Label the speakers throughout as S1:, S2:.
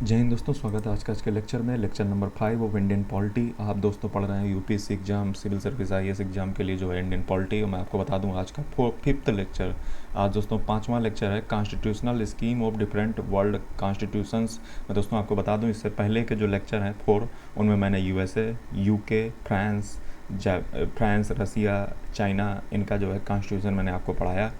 S1: जय हिंद दोस्तों, स्वागत है आज के लेक्चर में। Lecture number 5 of Indian polity. आप दोस्तों पढ़ रहे हैं UPSC exam, civil service, IAS exam के लिए जो है इंडियन पॉलिटी। मैं आपको बता दूं आज का फिफ्थ लेक्चर। आज दोस्तों पांचवां लेक्चर है constitutional scheme of different world constitutions. मैं दोस्तों आपको बता दूं इससे पहले के जो लेक्चर हैं 4, उनमें मैंने यूएसए, यूके, फ्रांस, रसिया, चाइना, इनका जो है कॉन्स्टिट्यूशन मैंने आपको पढ़ाया।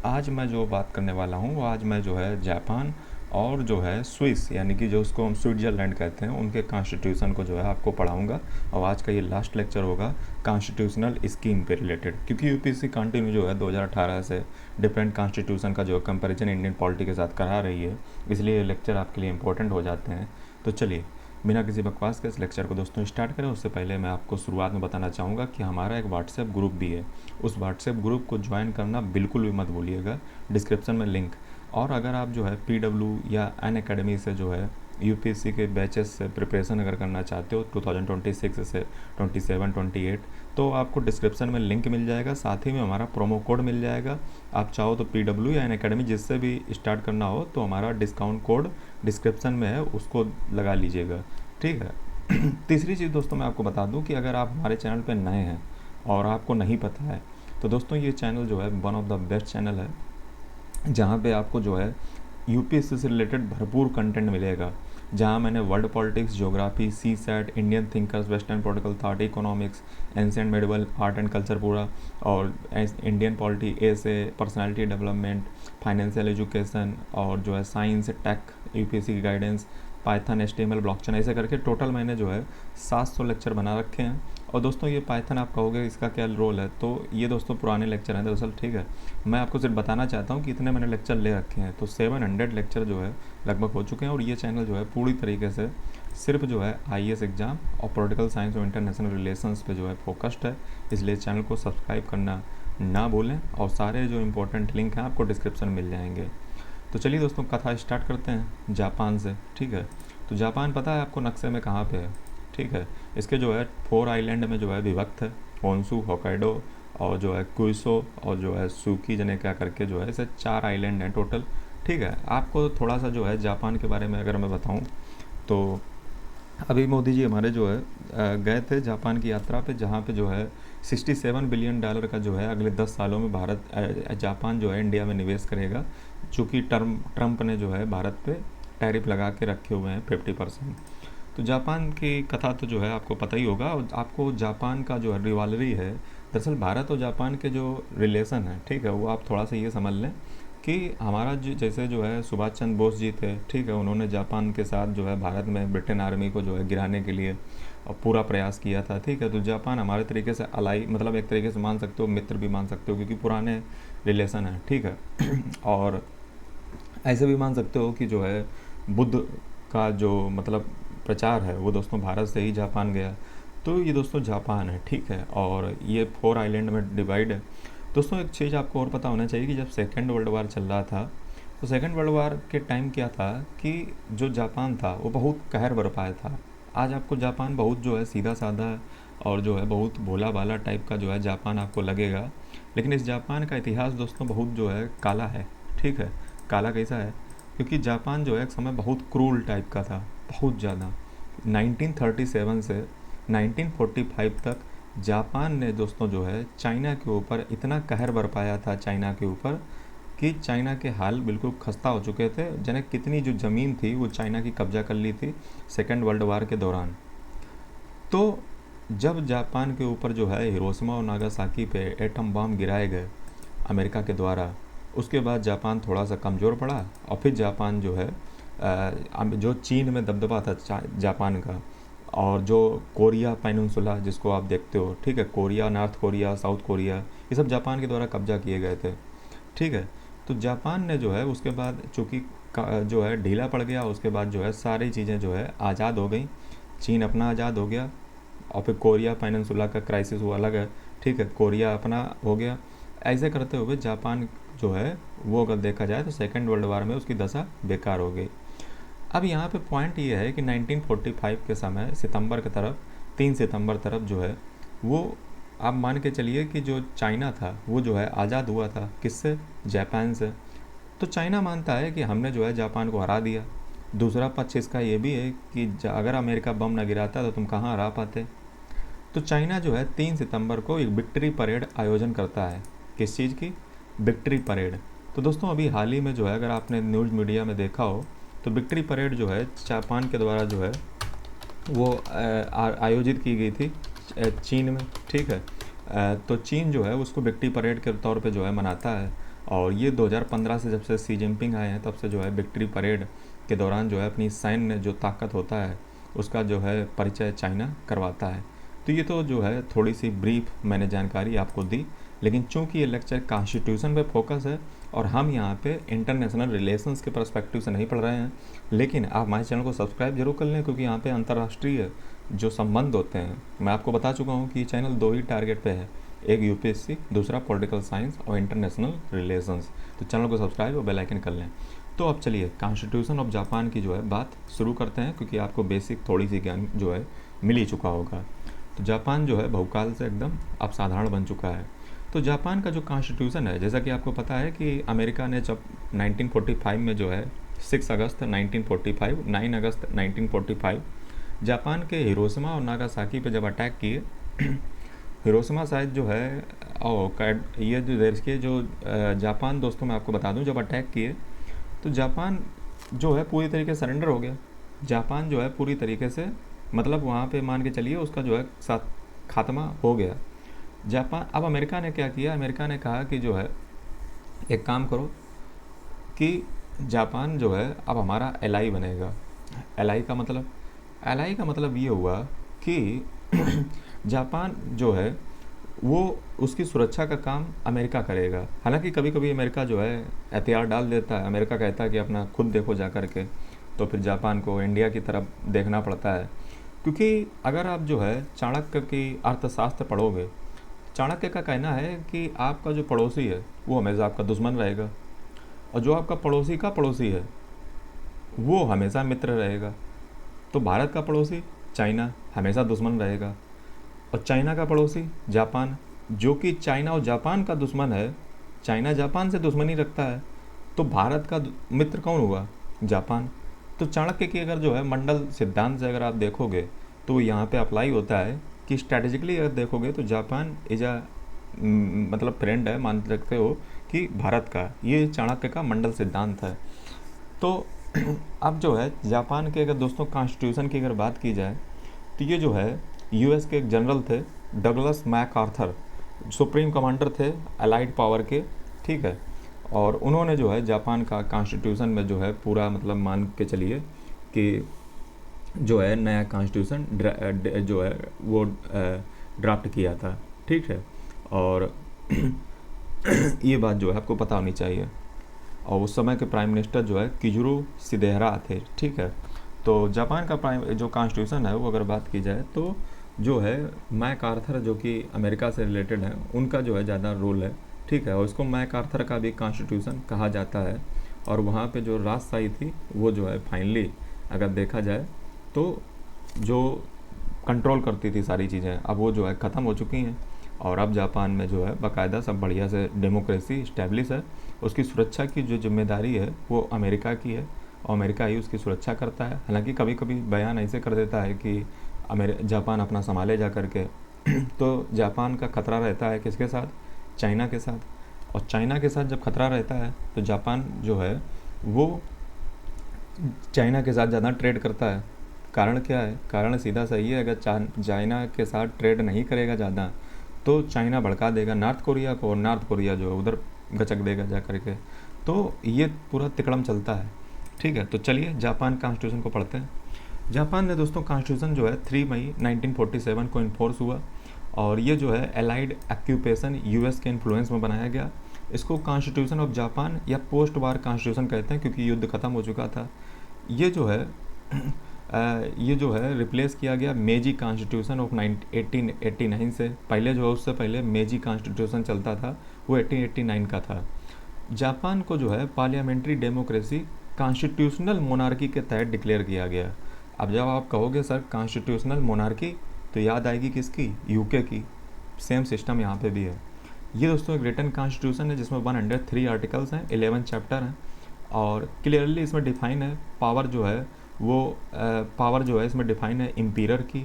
S1: आज मैं जो बात करने वाला हूँ, आज मैं जो है जापान और जो है स्विस, यानी कि जो उसको हम स्विट्ज़रलैंड कहते हैं, उनके कॉन्स्टिट्यूशन को जो है आपको पढ़ाऊँगा। और आज का ये लास्ट लेक्चर होगा कॉन्स्टिट्यूशनल स्कीम पे रिलेटेड, क्योंकि यूपीएससी कंटिन्यू जो है 2018 से डिफरेंट कॉन्स्टिट्यूशन का जो कंपैरिजन इंडियन पॉलिटी के साथ करा रही है, इसलिए ये लेक्चर आपके लिए इंपॉर्टेंट हो जाते हैं। तो चलिए बिना किसी बकवास के इस लेक्चर को दोस्तों स्टार्ट करें। उससे पहले मैं आपको शुरुआत में बताना चाहूँगा कि हमारा एक व्हाट्सएप ग्रुप भी है। उस व्हाट्सएप ग्रुप को ज्वाइन करना बिल्कुल भी मत भूलिएगा, डिस्क्रिप्शन में लिंक। और अगर आप जो है पीडब्ल्यू या अन अकेडमी से जो है यूपीएससी के बैचेस से प्रिपरेशन अगर करना चाहते हो 2026 से 27 28, तो आपको डिस्क्रिप्शन में लिंक मिल जाएगा, साथ ही में हमारा प्रोमो कोड मिल जाएगा। आप चाहो तो पीडब्ल्यू या अन अकेडमी जिससे भी स्टार्ट करना हो तो हमारा डिस्काउंट कोड डिस्क्रिप्शन में है, उसको लगा लीजिएगा, ठीक है। तीसरी चीज़ दोस्तों मैं आपको बता दूं कि अगर आप हमारे चैनल पर नए हैं और आपको नहीं पता है, तो दोस्तों ये चैनल जो है one of the best channel है, जहाँ पे आपको जो है यूपीएससी से रिलेटेड भरपूर कंटेंट मिलेगा। जहाँ मैंने world politics, geography, CSAT, Indian thinkers, western political thought, economics, ancient medieval, art and culture पूरा, और Indian polity, essay, personality development, financial education, और जो है साइंस, टेक, यूपीएससी की गाइडेंस, पाइथन, एचटीएमएल, ब्लॉकचेन, ऐसे करके टोटल मैंने जो है 700 लेक्चर बना रखे हैं। और दोस्तों ये पाइथन आप कहोगे इसका क्या रोल है, तो ये दोस्तों पुराने लेक्चर हैं दरअसल, ठीक है। मैं आपको सिर्फ बताना चाहता हूँ कि इतने मैंने लेक्चर ले रखे हैं, तो 700 लेक्चर जो है लगभग हो चुके हैं। और ये चैनल जो है पूरी तरीके से सिर्फ जो है आईएएस एग्ज़ाम और पॉलिटिकल साइंस और इंटरनेशनल रिलेशंस पे जो है फोकस्ड है, इसलिए चैनल को सब्सक्राइब करना ना भूलें। और सारे जो इंपॉर्टेंट लिंक हैं आपको डिस्क्रिप्शन मिल जाएंगे। तो चलिए दोस्तों कथा स्टार्ट करते हैं जापान से, ठीक है। तो जापान पता है आपको नक्शे में कहाँ पे है, ठीक है। इसके जो है 4 आइलैंड में जो है विभक्त है, होन्शु, होकाइडो, और जो है कुइसो, और जो है सूकी जने क्या करके जो है, इसे 4 आइलैंड हैं टोटल, ठीक है। आपको थोड़ा सा जो है जापान के बारे में अगर मैं बताऊं, तो अभी मोदी जी हमारे जो है गए थे जापान की यात्रा पे, जहाँ पे जो है $67 बिलियन का जो है अगले 10 सालों में जापान जो है इंडिया में निवेश करेगा, चूँकि ट्रंप ने जो है भारत पे टैरिफ लगा के रखे हुए हैं 50%। तो जापान की कथा तो जो है आपको पता ही होगा। और आपको जापान का जो रिवालरी है, दरअसल भारत और जापान के जो रिलेशन है, ठीक है, वो आप थोड़ा सा ये समझ लें कि हमारा जैसे जो है सुभाष चंद्र बोस जी थे, ठीक है, उन्होंने जापान के साथ जो है भारत में ब्रिटेन आर्मी को जो है गिराने के लिए और पूरा प्रयास किया था, ठीक है। तो जापान हमारे तरीके से अलाई, मतलब एक तरीके से मान सकते हो, मित्र भी मान सकते हो, क्योंकि पुराने रिलेशन है, ठीक है। और ऐसे भी मान सकते हो कि जो है बुद्ध का जो मतलब प्रचार है वो दोस्तों भारत से ही जापान गया। तो ये दोस्तों जापान है, ठीक है। और ये 4 आइलैंड में डिवाइड है। दोस्तों एक चीज़ आपको और पता होना चाहिए कि जब सेकेंड वर्ल्ड वार चल रहा था, तो सेकेंड वर्ल्ड वार के टाइम क्या था कि जो जापान था वो बहुत कहर बरपाया था। आज आपको जापान बहुत जो है सीधा साधा और जो है बहुत भोला भाला टाइप का जो है जापान आपको लगेगा, लेकिन इस जापान का इतिहास दोस्तों बहुत जो है काला है, ठीक है। काला कैसा है, क्योंकि जापान जो है एक समय बहुत क्रूल टाइप का था, बहुत ज़्यादा। 1937 से 1945 तक जापान ने दोस्तों जो है चाइना के ऊपर इतना कहर बरपाया था, चाइना के ऊपर, कि चाइना के हाल बिल्कुल खस्ता हो चुके थे। जने कितनी जो ज़मीन थी वो चाइना की कब्जा कर ली थी सेकेंड वर्ल्ड वार के दौरान। तो जब जापान के ऊपर जो है हिरोशिमा और नागासाकी पे एटम बम गिराए गए अमेरिका के द्वारा, उसके बाद जापान थोड़ा सा कमज़ोर पड़ा। और फिर जापान जो है जो चीन में दबदबा था जापान का, और जो कोरिया पेनिनसुला जिसको आप देखते हो, ठीक है, Korea, north Korea, south Korea, ये सब जापान के द्वारा कब्जा किए गए थे, ठीक है। तो जापान ने जो है उसके बाद चूँकि जो है ढीला पड़ गया, उसके बाद जो है सारी चीज़ें जो है आज़ाद हो गई। चीन अपना आज़ाद हो गया, और फिर कोरिया पेनिनसुला का क्राइसिस वो अलग है, ठीक है, कोरिया अपना हो गया। ऐसे करते हुए जापान जो है वो अगर देखा जाए तो सेकेंड वर्ल्ड वार में उसकी दशा बेकार हो गई। अब यहाँ पे पॉइंट ये है कि 1945 के समय सितंबर की तरफ, 3 सितंबर तरफ जो है वो, आप मान के चलिए कि जो चाइना था वो जो है आज़ाद हुआ था, किससे? जापान से। तो चाइना मानता है कि हमने जो है जापान को हरा दिया, दूसरा पक्ष इसका ये भी है कि अगर अमेरिका बम न गिराता तो तुम कहाँ रह पाते। तो चाइना जो है 3 सितंबर को एक विक्ट्री परेड आयोजन करता है। किस चीज़ की? Victory parade. तो दोस्तों अभी हाल ही में जो है, अगर आपने न्यूज़ मीडिया में देखा हो, तो विक्ट्री परेड जो है जापान के द्वारा जो है वो आयोजित की गई थी चीन में, ठीक है। तो चीन जो है उसको विक्ट्री परेड के तौर पे जो है मनाता है। और ये 2015 से जब से सी जिनपिंग आए हैं तब से जो है विक्ट्री परेड के दौरान जो है अपनी सैन्य जो ताकत होता है उसका जो है परिचय चाइना करवाता है। तो ये तो जो है थोड़ी सी ब्रीफ मैंने जानकारी आपको दी, लेकिन चूंकि ये लेक्चर कॉन्स्टिट्यूशन पे फोकस है और हम यहाँ पे इंटरनेशनल रिलेशंस के पर्सपेक्टिव से नहीं पढ़ रहे हैं, लेकिन आप हमारे चैनल को सब्सक्राइब जरूर कर लें, क्योंकि यहाँ पे अंतर्राष्ट्रीय जो संबंध होते हैं, मैं आपको बता चुका हूँ कि चैनल 2 ही टारगेट पे है, एक यूपीएससी, दूसरा पॉलिटिकल साइंस और इंटरनेशनल रिलेशंस। तो चैनल को सब्सक्राइब और बेल आइकन कर लें। तो अब चलिए कॉन्स्टिट्यूशन ऑफ जापान की जो है बात शुरू करते हैं, क्योंकि आपको बेसिक थोड़ी सी ज्ञान जो है मिल ही चुका होगा। तो जापान जो है बहुकाल से एकदम अब साधारण बन चुका है। तो जापान का जो कॉन्स्टिट्यूशन है, जैसा कि आपको पता है कि अमेरिका ने जब 1945 में जो है 6 अगस्त 1945, 9 अगस्त 1945 जापान के हिरोशिमा और नागासाकी पे जब अटैक किए हिरोशिमा शायद जो है ये जो देश के जो जापान, दोस्तों मैं आपको बता दूं, जब अटैक किए तो जापान जो है पूरी तरीके से सरेंडर हो गया। जापान जो है पूरी तरीके से, मतलब वहाँ पे मान के चलिए उसका जो है साथ खात्मा हो गया जापान। अब अमेरिका ने क्या किया, अमेरिका ने कहा कि जो है एक काम करो कि जापान जो है अब हमारा एलआई बनेगा। एलआई का मतलब ये हुआ कि जापान जो है वो उसकी सुरक्षा का काम अमेरिका करेगा। हालांकि कभी कभी अमेरिका जो है एहतियात डाल देता है, अमेरिका कहता है कि अपना खुद देखो जा कर के, तो फिर जापान को इंडिया की तरफ देखना पड़ता है। क्योंकि अगर आप जो है चाणक्य की अर्थशास्त्र पढ़ोगे, चाणक्य का कहना है कि आपका जो पड़ोसी है वो हमेशा आपका दुश्मन रहेगा, और जो आपका पड़ोसी का पड़ोसी है वो हमेशा मित्र रहेगा। तो भारत का पड़ोसी चाइना हमेशा दुश्मन रहेगा, और चाइना का पड़ोसी जापान, जो कि चाइना और जापान का दुश्मन है, चाइना जापान से दुश्मनी रखता है, तो भारत का मित्र कौन हुआ? जापान। तो चाणक्य की अगर जो है मंडल सिद्धांत से अगर आप देखोगे तो यहाँ पे अप्लाई होता है कि स्ट्रैटेजिकली अगर देखोगे तो जापान इज अ मतलब फ्रेंड है, मान सकते हो कि भारत का। ये चाणक्य का मंडल सिद्धांत है। तो अब जो है जापान के अगर दोस्तों कॉन्स्टिट्यूशन की अगर बात की जाए तो ये जो है यूएस के एक जनरल थे डगलस मैकआर्थर, सुप्रीम कमांडर थे अलाइड पावर के, ठीक है। और उन्होंने जो है जापान का कॉन्स्टिट्यूशन में जो है पूरा मतलब मान के चलिए कि जो है नया कॉन्स्टिट्यूशन जो है वो ड्राफ्ट किया था, ठीक है। और ये बात जो है आपको पता होनी चाहिए। और उस समय के प्राइम मिनिस्टर जो है किजुरो सिदेहरा थे, ठीक है। तो जापान का प्राइम जो कॉन्स्टिट्यूशन है वो अगर बात की जाए तो जो है मैकआर्थर जो कि अमेरिका से रिलेटेड है, उनका जो है ज़्यादा रोल है, ठीक है। और इसको मैकआर्थर का भी कॉन्स्टिट्यूशन कहा जाता है। और वहाँ पे जो राजशाही थी वो जो है फाइनली अगर देखा जाए तो जो कंट्रोल करती थी सारी चीज़ें, अब वो जो है ख़त्म हो चुकी हैं। और अब जापान में जो है बाकायदा सब बढ़िया से डेमोक्रेसी इस्टेब्लिश है। उसकी सुरक्षा की जो जिम्मेदारी है वो अमेरिका की है, और अमेरिका ही उसकी सुरक्षा करता है। हालांकि कभी कभी बयान ऐसे कर देता है कि जापान अपना संभाले जा करके तो जापान का खतरा रहता है किसके साथ? चाइना के साथ। और चाइना के साथ जब खतरा रहता है तो जापान जो है वो चाइना के साथ ज़्यादा ट्रेड करता है। कारण क्या है? कारण सीधा सही है, अगर चाइना के साथ ट्रेड नहीं करेगा ज़्यादा तो चाइना भड़का देगा नॉर्थ कोरिया को, और नॉर्थ कोरिया जो है उधर गचक देगा जा करके। तो ये पूरा तिकड़म चलता है, ठीक है। तो चलिए जापान कॉन्स्टिट्यूशन को पढ़ते हैं। जापान में दोस्तों कॉन्स्टिट्यूशन जो है 3 मई 1947 को इन्फोर्स हुआ, और ये जो है एलाइड ऑक्यूपेशन यूएस के इन्फ्लुएंस में बनाया गया। इसको कॉन्स्टिट्यूशन ऑफ जापान या पोस्ट वार कॉन्स्टिट्यूशन कहते हैं, क्योंकि युद्ध खत्म हो चुका था। ये जो है रिप्लेस किया गया मेजी कॉन्स्टिट्यूशन ऑफ 1889 से। पहले जो है उससे पहले मेजी कॉन्स्टिट्यूशन चलता था, वो 1889 का था। जापान को जो है पार्लियामेंट्री डेमोक्रेसी कॉन्स्टिट्यूशनल मोनार्की के तहत डिक्लेयर किया गया। अब जब आप कहोगे सर कॉन्स्टिट्यूशनल मोनार्की, तो याद आएगी किसकी? यूके की। सेम सिस्टम यहाँ पे भी है। ये दोस्तों एक रिटन कॉन्स्टिट्यूशन है जिसमें 103 आर्टिकल्स हैं, 11 चैप्टर हैं, और क्लियरली इसमें डिफाइन है पावर जो है वो पावर जो है इसमें डिफाइन है इम्पीरियर की,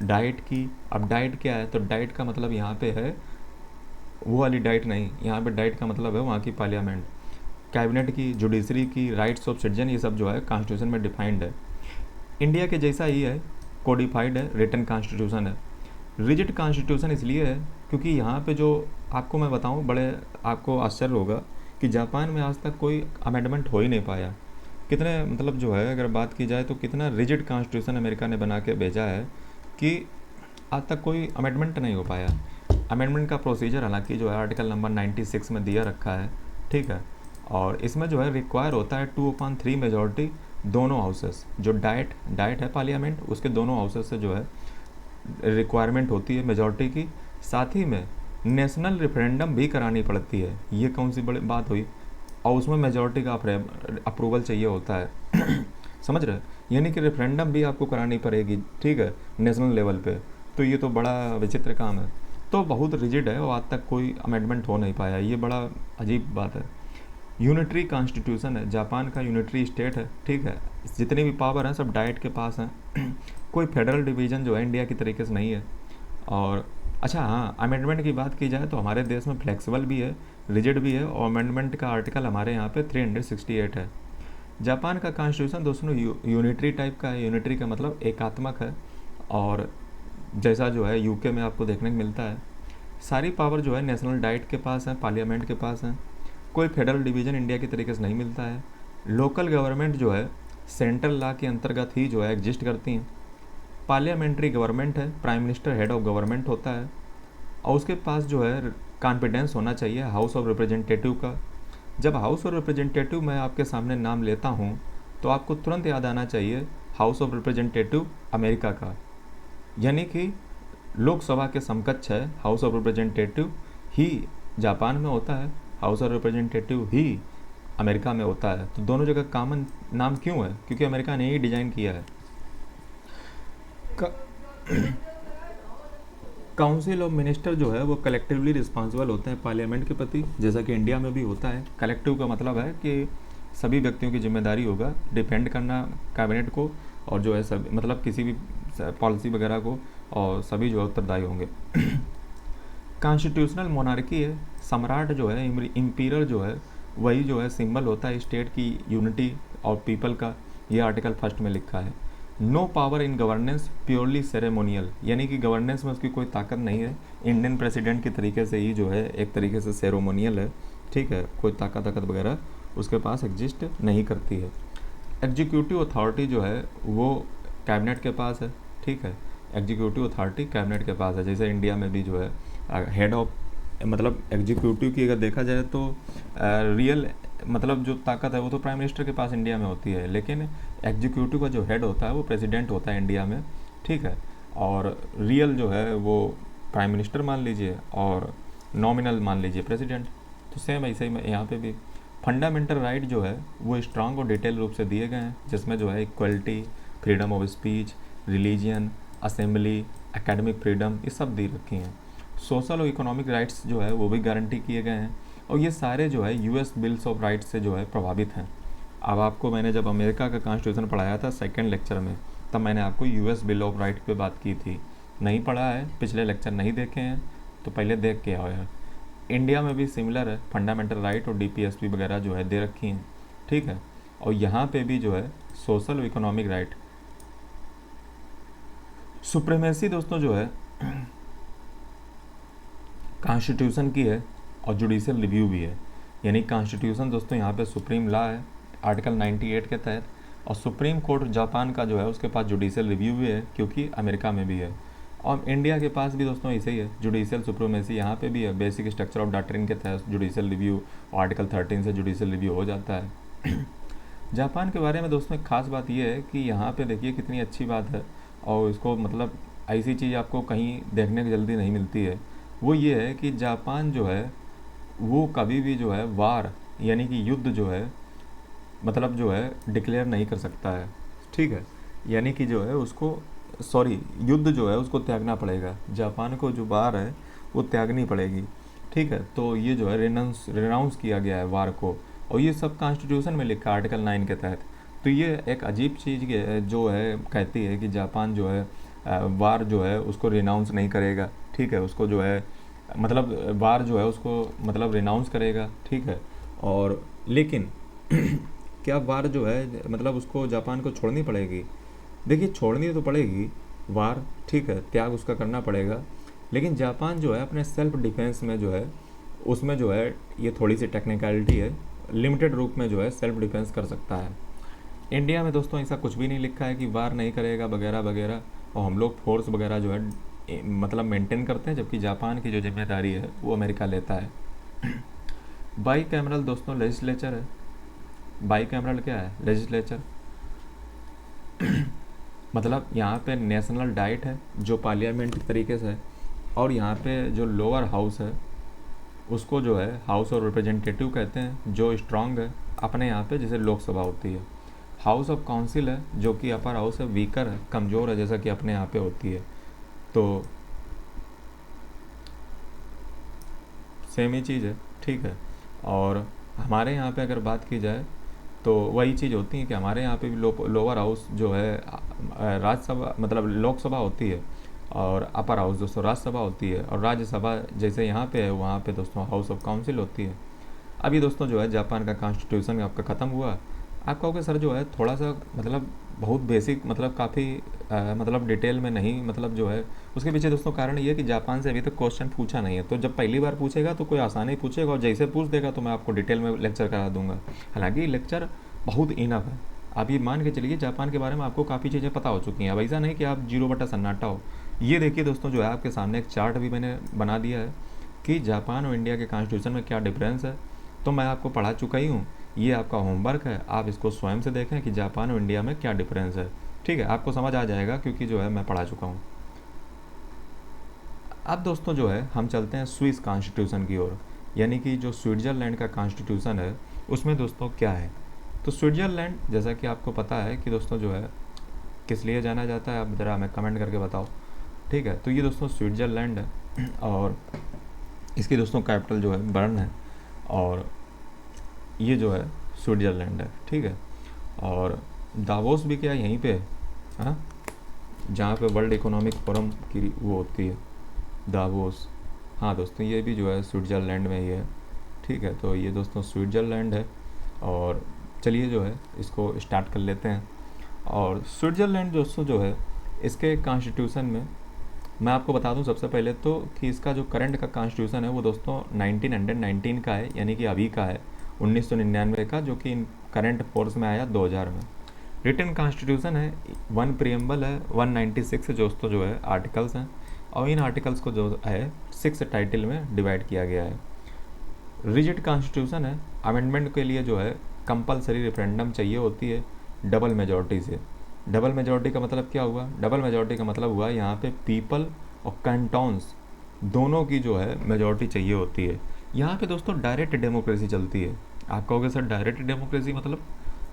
S1: डाइट की। अब डाइट क्या है, तो डाइट का मतलब यहाँ पे है वो वाली डाइट नहीं, यहाँ पे डाइट का मतलब है वहाँ की पार्लियामेंट, कैबिनेट की, जुडिशरी की, राइट्स ऑफ सिटीजन, ये सब जो है कॉन्स्टिट्यूशन में डिफाइंड है। इंडिया के जैसा ही है, कोडिफाइड है, रिटन कॉन्स्टिट्यूशन है। रिजिड कॉन्स्टिट्यूशन इसलिए है क्योंकि यहाँ पे जो आपको मैं बताऊँ, बड़े आपको आश्चर्य होगा कि जापान में आज तक कोई अमेंडमेंट हो ही नहीं पाया। कितने मतलब जो है अगर बात की जाए तो कितना रिजिड कॉन्स्टिट्यूशन अमेरिका ने बना के भेजा है कि आज तक कोई अमेंडमेंट नहीं हो पाया। अमेंडमेंट का प्रोसीजर हालांकि जो है आर्टिकल नंबर 96 में दिया रखा है, ठीक है। और इसमें जो है रिक्वायर होता है 2/3 मेजॉरिटी दोनों हाउसेस, जो डाइट है पार्लियामेंट, उसके दोनों हाउसेस से जो है रिक्वायरमेंट होती है मेजॉरिटी की। साथ ही में नेशनल रेफरेंडम भी करानी पड़ती है, ये कौन सी बड़ी बात हुई, और उसमें मेजॉरिटी का अप्रूवल चाहिए होता है समझ रहे, यानी कि रेफरेंडम भी आपको करानी पड़ेगी, ठीक है, नेशनल लेवल पे। तो ये तो बड़ा विचित्र काम है, तो बहुत रिजिड है और आज तक कोई अमेंडमेंट हो नहीं पाया, ये बड़ा अजीब बात है। यूनिटरी कॉन्स्टिट्यूशन है, जापान का यूनिटरी स्टेट है, ठीक है, जितनी भी पावर हैं सब डाइट के पास हैं कोई फेडरल डिवीज़न जो है इंडिया की तरीके से नहीं है। और अच्छा हाँ, अमेंडमेंट की बात की जाए तो हमारे देश में फ्लेक्सिबल भी है, रिजिड भी है, और अमेंडमेंट का आर्टिकल हमारे यहाँ पे 368 है। जापान का कॉन्स्टिट्यूशन दोस्तों यूनिटरी टाइप का है, यूनिटरी का मतलब एकात्मक है, और जैसा जो है यूके में आपको देखने को मिलता है। सारी पावर जो है नेशनल डाइट के पास है, पार्लियामेंट के पास है, कोई फेडरल डिवीज़न इंडिया की तरीके से नहीं मिलता है। लोकल गवर्नमेंट जो है सेंट्रल लॉ के अंतर्गत ही जो है एग्जिस्ट करती हैं। पार्लियामेंट्री गवर्नमेंट है, prime minister head of government होता है, और उसके पास जो है कॉन्फिडेंस होना चाहिए हाउस ऑफ रिप्रेजेंटेटिव का। जब हाउस ऑफ रिप्रेजेंटेटिव मैं आपके सामने नाम लेता हूँ तो आपको तुरंत याद आना चाहिए हाउस ऑफ रिप्रेजेंटेटिव अमेरिका का, यानी कि लोकसभा के समकक्ष है house of representative he Japan में होता है, house of representative he America में होता है। तो दोनों जगह कॉमन नाम क्यों है, क्योंकि अमेरिका ने ही डिजाइन किया है। काउंसिल ऑफ मिनिस्टर जो है वो कलेक्टिवली रिस्पॉन्सिबल होते हैं पार्लियामेंट के प्रति, जैसा कि इंडिया में भी होता है। कलेक्टिव का मतलब है कि सभी व्यक्तियों की जिम्मेदारी होगा डिपेंड करना कैबिनेट को, और जो है सब मतलब किसी भी पॉलिसी वगैरह को, और सभी जो है उत्तरदायी होंगे कॉन्स्टिट्यूशनल मोनार्की है, सम्राट जो है इम्पीरियर जो है वही जो है सिंबल होता है स्टेट की यूनिटी और पीपल का, ये आर्टिकल 1 में लिखा है। No power in governance purely ceremonial, यानी कि गवर्नेंस में उसकी कोई ताकत नहीं है, इंडियन प्रेसिडेंट के तरीके से ही जो है एक तरीके से सेरेमोनियल है, ठीक है, कोई ताकत वगैरह उसके पास एग्जिस्ट नहीं करती है। एग्जीक्यूटिव अथॉरिटी जो है वो कैबिनेट के पास है, ठीक है, एग्जीक्यूटिव अथॉरिटी कैबिनेट के पास है, जैसे इंडिया में भी जो है हेड ऑफ मतलब एग्जीक्यूटिव की अगर देखा जाए तो रियल मतलब जो ताकत है वो तो प्राइम मिनिस्टर के पास इंडिया में होती है, लेकिन एग्जीक्यूटिव का जो हेड होता है वो प्रेसिडेंट होता है इंडिया में, ठीक है, और रियल जो है वो प्राइम मिनिस्टर मान लीजिए और नॉमिनल मान लीजिए प्रेसिडेंट। तो सेम ऐसे ही यहाँ पे भी फंडामेंटल राइट जो है वो स्ट्रांग और डिटेल रूप से दिए गए हैं, जिसमें जो है equality, freedom of speech, religion, assembly, academic freedom, ये सब दी रखी हैं। सोशल और इकोनॉमिक राइट्स जो है वो भी गारंटी किए गए हैं, और ये सारे जो है यूएस बिल्स ऑफ राइट्स से जो है प्रभावित हैं। अब आपको मैंने जब अमेरिका का कॉन्स्टिट्यूशन पढ़ाया था सेकंड लेक्चर में, तब मैंने आपको यूएस बिल ऑफ राइट पे बात की थी, नहीं पढ़ा है, पिछले लेक्चर नहीं देखे हैं तो पहले देख के आओ यार। इंडिया में भी सिमिलर है, फंडामेंटल राइट और डीपीएसपी वगैरह जो है दे रखी हैं, ठीक है, और यहाँ पे भी जो है सोशल और इकोनॉमिक राइट। सुप्रीमेसी दोस्तों जो है कॉन्स्टिट्यूशन की है और जुडिशियल रिव्यू भी है, यानी कॉन्स्टिट्यूशन दोस्तों यहाँ पे सुप्रीम लॉ है आर्टिकल 98 के तहत, और सुप्रीम कोर्ट जापान का जो है उसके पास जुडिशियल रिव्यू भी है, क्योंकि अमेरिका में भी है, और इंडिया के पास भी दोस्तों ऐसे ही है, जुडिशियल सुप्रीमेसी यहाँ पे भी है। बेसिक स्ट्रक्चर ऑफ डॉक्ट्रिन के तहत जुडिशियल रिव्यू और आर्टिकल 13 से जुडिशियल रिव्यू हो जाता है जापान के बारे में दोस्तों एक खास बात यह है कि यहाँ पे देखिए कितनी अच्छी बात है, और इसको मतलब ऐसी चीज़ आपको कहीं देखने की जल्दी नहीं मिलती है, वो ये है कि जापान जो है वो कभी भी जो है वार यानी कि युद्ध जो है मतलब जो है डिक्लेयर नहीं कर सकता है, ठीक है, यानी कि जो है उसको युद्ध जो है उसको त्यागना पड़ेगा, जापान को जो वार है वो त्यागनी पड़ेगी, ठीक है। तो ये जो है रिनाउंस किया गया है वार को, और ये सब कॉन्स्टिट्यूशन में लिखा है आर्टिकल 9 के तहत। तो ये एक अजीब चीज़ जो है कहती है कि जापान जो है वार जो है उसको रिनाउंस नहीं करेगा, ठीक है, उसको जो है मतलब वार जो है उसको मतलब रिनाउंस करेगा, ठीक है। और लेकिन क्या वार जो है मतलब उसको जापान को छोड़नी पड़ेगी? देखिए, छोड़नी तो पड़ेगी वार, ठीक है, त्याग उसका करना पड़ेगा, लेकिन जापान जो है अपने सेल्फ डिफेंस में जो है उसमें जो है ये थोड़ी सी टेक्निकलिटी है, लिमिटेड रूप में जो है सेल्फ डिफेंस कर सकता है। इंडिया में दोस्तों ऐसा कुछ भी नहीं लिखा है कि वार नहीं करेगा वगैरह वगैरह, और हम लोग फोर्स वगैरह जो है मतलब मेंटेन करते हैं, जबकि जापान की जो जिम्मेदारी है वो अमेरिका लेता है। बाई कैमरल दोस्तों लेजिस्लेचर है। बाई कैमरल क्या है? लेजिस्लेचर मतलब यहाँ पे नेशनल डाइट है जो पार्लियामेंट तरीके से है, और यहाँ पे जो लोअर हाउस है उसको जो है हाउस ऑफ रिप्रेजेंटेटिव कहते हैं, जो स्ट्रांग है अपने यहाँ पे जैसे लोकसभा होती है। हाउस ऑफ काउंसिल है जो कि अपर हाउस है, वीकर है, कमज़ोर है, जैसा कि अपने यहाँ पे होती है। तो सेम ही चीज़ है, ठीक है। और हमारे यहाँ पे अगर बात की जाए तो वही चीज़ होती है कि हमारे यहाँ पे भी लोअर हाउस जो है राज्यसभा मतलब लोकसभा होती है, और अपर हाउस दोस्तों राज्यसभा होती है, और राज्यसभा जैसे यहाँ पे है वहाँ पे दोस्तों हाउस ऑफ काउंसिल होती है। अभी दोस्तों जो है जापान का कॉन्स्टिट्यूशन आपका ख़त्म हुआ। आप कहोगे सर जो है थोड़ा सा मतलब बहुत बेसिक मतलब काफ़ी मतलब डिटेल में नहीं मतलब जो है, उसके पीछे दोस्तों कारण ये है कि जापान से अभी तक क्वेश्चन पूछा नहीं है। तो जब पहली बार पूछेगा तो कोई आसानी पूछेगा, और जैसे पूछ देगा तो मैं आपको डिटेल में लेक्चर करा दूंगा। हालांकि लेक्चर बहुत इनफ है। आप ये मान के चलिए जापान के बारे में आपको काफ़ी चीज़ें पता हो चुकी हैं। अब ऐसा नहीं कि आप जीरो बटा सन्नाटा हो। ये देखिए दोस्तों जो है आपके सामने एक चार्ट भी मैंने बना दिया है कि जापान और इंडिया के कॉन्स्टिट्यूशन में क्या डिफरेंस है। तो मैं आपको पढ़ा चुका ही हूँ, ये आपका होमवर्क है, आप इसको स्वयं से देखें कि जापान और इंडिया में क्या डिफरेंस है, ठीक है। आपको समझ आ जाएगा क्योंकि जो है मैं पढ़ा चुका हूँ। अब दोस्तों जो है हम चलते हैं स्विस कॉन्स्टिट्यूशन की ओर, यानी कि जो स्विट्ज़रलैंड का कॉन्स्टिट्यूशन है उसमें दोस्तों क्या है। तो स्विट्ज़रलैंड जैसा कि आपको पता है कि दोस्तों जो है किस लिए जाना जाता है, आप ज़रा हमें कमेंट करके बताओ, ठीक है। तो ये दोस्तों स्विट्ज़रलैंड है, और इसकी दोस्तों कैपिटल जो है बर्न है, और ये जो है स्विट्ज़रलैंड है, ठीक है। और दावोस भी क्या यहीं पे है, हाँ, जहाँ पे वर्ल्ड इकोनॉमिक फोरम की वो होती है, दावोस। हाँ दोस्तों ये भी जो है स्विट्ज़रलैंड में ही है, ठीक है। तो ये दोस्तों स्विट्ज़रलैंड है, और चलिए जो है इसको स्टार्ट कर लेते हैं। और स्विट्ज़रलैंड दोस्तों जो है इसके कॉन्स्टिट्यूशन में मैं आपको बता दूं सबसे पहले तो कि इसका जो करंट का कॉन्स्टिट्यूशन है वो दोस्तों 1919 का है, यानी कि अभी का है 1999 का, जो कि करंट फोर्स में आया 2000 में। रिटन कॉन्स्टिट्यूशन है, 1 प्रियम्बल है, 196 दोस्तों जो है आर्टिकल्स हैं, और इन आर्टिकल्स को जो है 6 टाइटल में डिवाइड किया गया है। रिजिड कॉन्स्टिट्यूशन है, अमेंडमेंट के लिए जो है कंपलसरी रेफरेंडम चाहिए होती है डबल मेजॉरिटी से। डबल मेजॉरिटी का मतलब क्या हुआ? डबल मेजॉरिटी का मतलब हुआ यहाँ पे पीपल और कैंटोन्स दोनों की जो है मेजॉरिटी चाहिए होती है। यहाँ पे दोस्तों डायरेक्ट डेमोक्रेसी चलती है। आप कहोगे सर डायरेक्ट डेमोक्रेसी